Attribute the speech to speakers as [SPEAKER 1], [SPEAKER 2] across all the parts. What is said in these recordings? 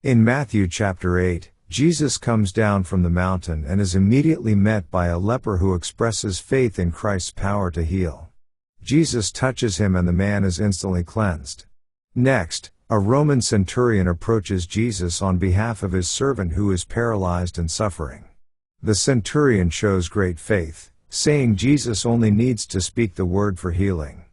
[SPEAKER 1] In Matthew chapter 8, Jesus comes down from the mountain and is immediately met by a leper who expresses faith in Christ's power to heal. Jesus touches him and the man is instantly cleansed. Next, a Roman centurion approaches Jesus on behalf of his servant who is paralyzed and suffering. The centurion shows great faith, saying Jesus only needs to speak the word for healing.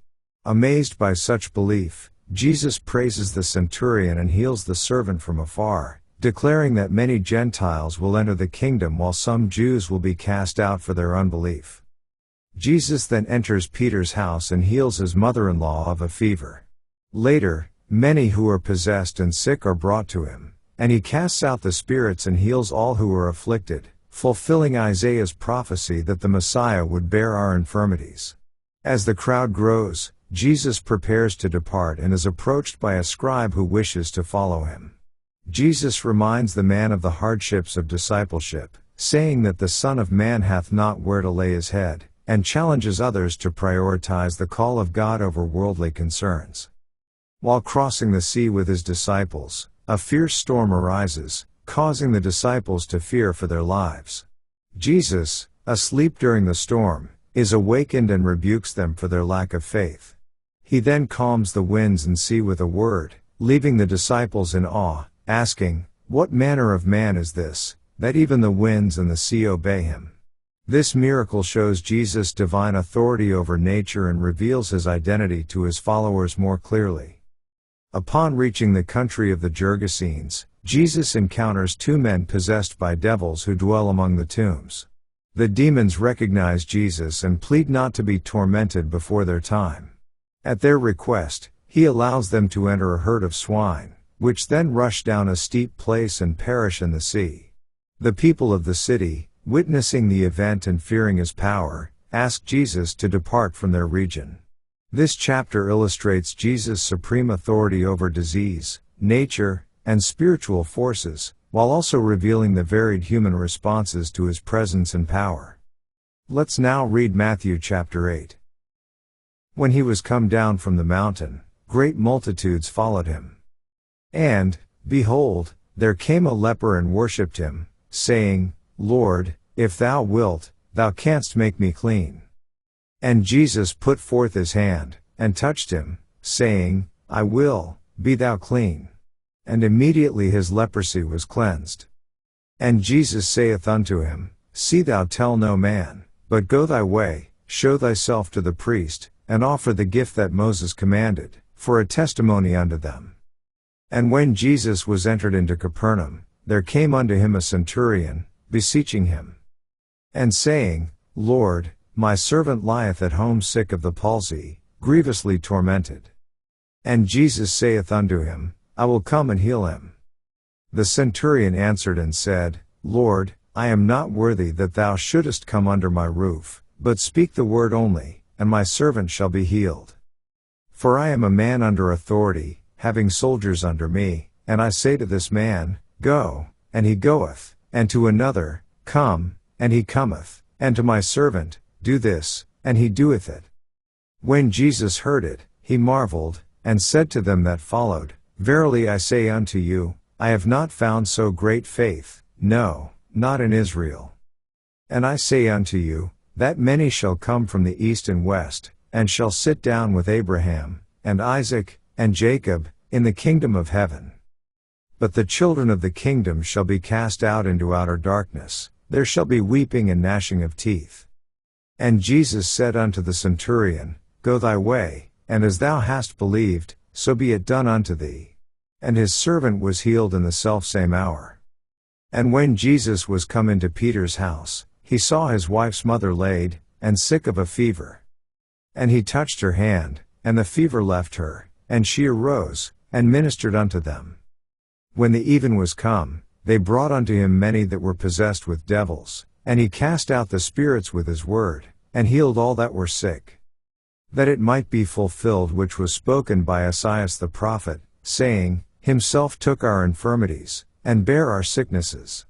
[SPEAKER 1] Amazed by such belief, Jesus praises the centurion and heals the servant from afar, declaring that many Gentiles will enter the kingdom while some Jews will be cast out for their unbelief. Jesus then enters Peter's house and heals his mother-in-law of a fever. Later, many who are possessed and sick are brought to him, and he casts out the spirits and heals all who are afflicted, fulfilling Isaiah's prophecy that the Messiah would bear our infirmities. As the crowd grows, Jesus prepares to depart and is approached by a scribe who wishes to follow him. Jesus reminds the man of the hardships of discipleship, saying that the Son of Man hath not where to lay his head, and challenges others to prioritize the call of God over worldly concerns. While crossing the sea with his disciples, a fierce storm arises, causing the disciples to fear for their lives. Jesus, asleep during the storm, is awakened and rebukes them for their lack of faith. He then calms the winds and sea with a word, leaving the disciples in awe, asking, "What manner of man is this, that even the winds and the sea obey him?" This miracle shows Jesus' divine authority over nature and reveals his identity to his followers more clearly. Upon reaching the country of the Gergesenes, Jesus encounters two men possessed by devils who dwell among the tombs. The demons recognize Jesus and plead not to be tormented before their time. At their request, he allows them to enter a herd of swine, which then rush down a steep place and perish in the sea. The people of the city, witnessing the event and fearing his power, ask Jesus to depart from their region. This chapter illustrates Jesus' supreme authority over disease, nature, and spiritual forces, while also revealing the varied human responses to his presence and power. Let's now read Matthew chapter 8. When he was come down from the mountain, great multitudes followed him. And, behold, there came a leper and worshipped him, saying, "Lord, if thou wilt, thou canst make me clean." And Jesus put forth his hand, and touched him, saying, "I will, be thou clean." And immediately his leprosy was cleansed. And Jesus saith unto him, See thou tell no man, but go thy way, show thyself to the priest, and offer the gift that Moses commanded, for a testimony unto them. And when Jesus was entered into Capernaum, there came unto him a centurion, beseeching him, and saying, Lord, my servant lieth at home sick of the palsy, grievously tormented. And Jesus saith unto him, I will come and heal him. The centurion answered and said, Lord, I am not worthy that thou shouldest come under my roof, but speak the word only, and my servant shall be healed. For I am a man under authority, having soldiers under me, and I say to this man, Go, and he goeth, and to another, Come, and he cometh, and to my servant, Do this, and he doeth it. When Jesus heard it, he marveled, and said to them that followed, Verily I say unto you, I have not found so great faith, no, not in Israel. And I say unto you, that many shall come from the east and west, and shall sit down with Abraham, and Isaac, and Jacob, in the kingdom of heaven. But the children of the kingdom shall be cast out into outer darkness, there shall be weeping and gnashing of teeth. And Jesus said unto the centurion, Go thy way, and as thou hast believed, so be it done unto thee. And his servant was healed in the selfsame hour. And when Jesus was come into Peter's house, he saw his wife's mother laid, and sick of a fever. And he touched her hand, and the fever left her, and she arose, and ministered unto them. When the even was come, they brought unto him many that were possessed with devils, and he cast out the spirits with his word, and healed all that were sick. That it might be fulfilled which was spoken by Esaias the prophet, saying, Himself took our infirmities, and bare our sicknesses.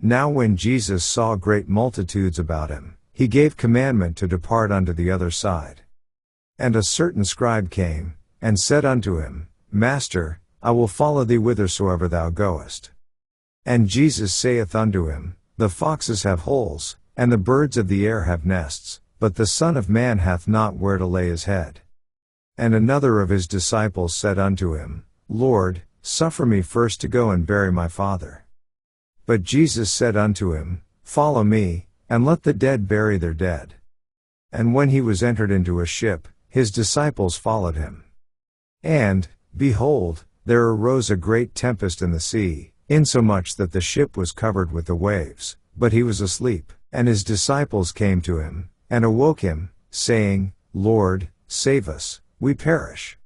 [SPEAKER 1] Now when Jesus saw great multitudes about him, he gave commandment to depart unto the other side. And a certain scribe came, and said unto him, Master, I will follow thee whithersoever thou goest. And Jesus saith unto him, The foxes have holes, and the birds of the air have nests, but the Son of Man hath not where to lay his head. And another of his disciples said unto him, Lord, suffer me first to go and bury my father. But Jesus said unto him, Follow me, and let the dead bury their dead. And when he was entered into a ship, his disciples followed him. And, behold, there arose a great tempest in the sea, insomuch that the ship was covered with the waves, but he was asleep. And his disciples came to him, and awoke him, saying, Lord, save us, we perish.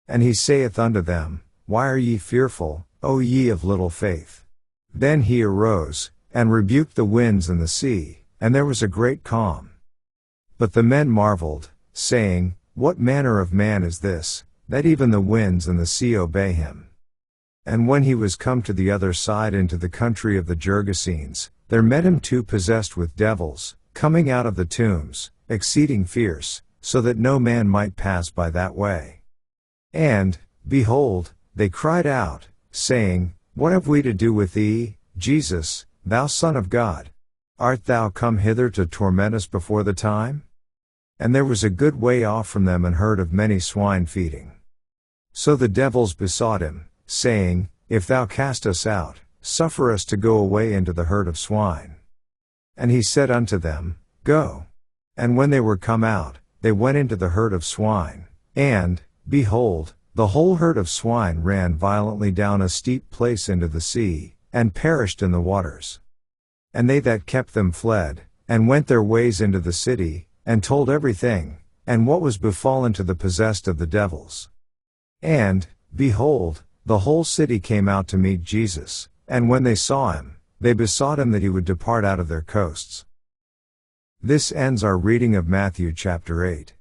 [SPEAKER 1] And he saith unto them, Why are ye fearful, O ye of little faith? Then he arose, and rebuked the winds and the sea, and there was a great calm. But the men marveled, saying, What manner of man is this, that even the winds and the sea obey him? And when he was come to the other side into the country of the Gergesenes, there met him two possessed with devils, coming out of the tombs, exceeding fierce, so that no man might pass by that way. And, behold, they cried out, saying, What have we to do with thee, Jesus, thou Son of God? Art thou come hither to torment us before the time? And there was a good way off from them an herd of many swine feeding. So the devils besought him, saying, If thou cast us out, suffer us to go away into the herd of swine. And he said unto them, Go. And when they were come out, they went into the herd of swine, and, behold, the whole herd of swine ran violently down a steep place into the sea, and perished in the waters. And they that kept them fled, and went their ways into the city, and told everything, and what was befallen to the possessed of the devils. And, behold, the whole city came out to meet Jesus, and when they saw him, they besought him that he would depart out of their coasts. This ends our reading of Matthew chapter 8.